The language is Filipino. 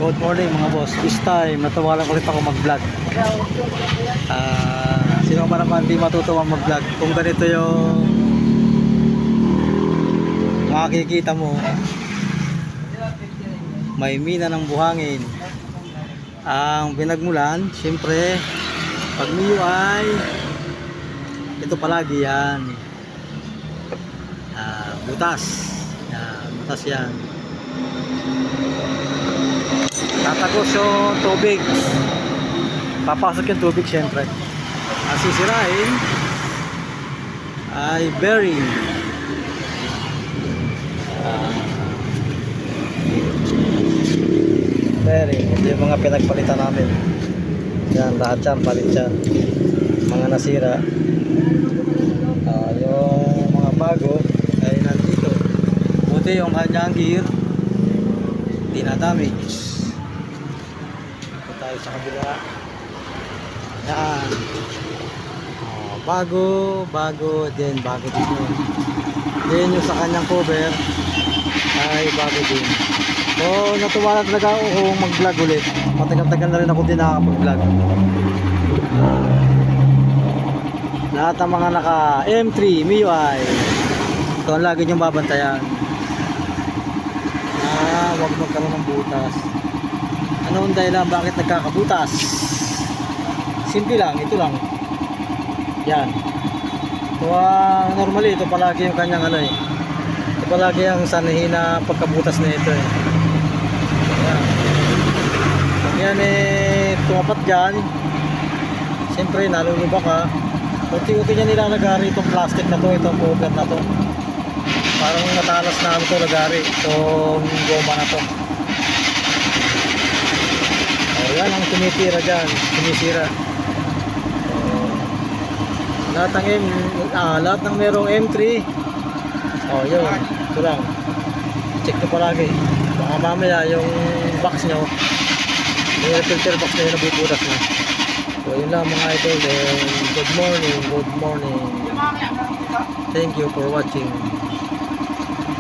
Good morning mga boss. This time, natawalan ulit ako mag-vlog. Sino ba naman di matutuwa mag-vlog? Kung ganito yung makikita mo, may mina ng buhangin. Ang binagmulan, siyempre, pag niyo ay ito palagi yan. Butas. Butas yan. Tatagos yung tubig, papasok yung tubig syempre. Ang sisirain ay bearing. Bearing, ito yung mga pinagpalitan namin. Yan, lahat yan, palit yan. Mga nasira. Yung mga bago ay nandito. Buti yung kanyang gear hindi na damage. Tayo sa kabila. Yan. Bago din, bago din. Then yung sa kanyang cover ay bago din. So natuwa na talaga ako kung mag-vlog ulit. Matagal-tagal na rin ako din nakakapag-vlog. Lahat ng mga naka M3 MIUI, ito ang lagi niyong babantayan. Huwag magkaroon ng butas. Ano ang dahilan bakit nagkakabutas? Simple lang, ito lang. Yan. So normally ito palagi yung kanyang ano eh. Ito palagi ang sanhi na pagkabutas na ito eh. Yan. Pag yan eh tumapat dyan, siyempre nalulubak ka. Unti-unti niya nilalagari itong plastic na to, itong cover na to. Parang matalas na ano to lagari, itong goma na to. Yan ang tumitira dyan, tumisira. Lahat ng merong M3. Yun, ito lang. Check nyo palagi. Baka mamaya yung box nyo, yung filter box nyo nabubutas na. So yun lang mga idol. Good morning. Thank you for watching.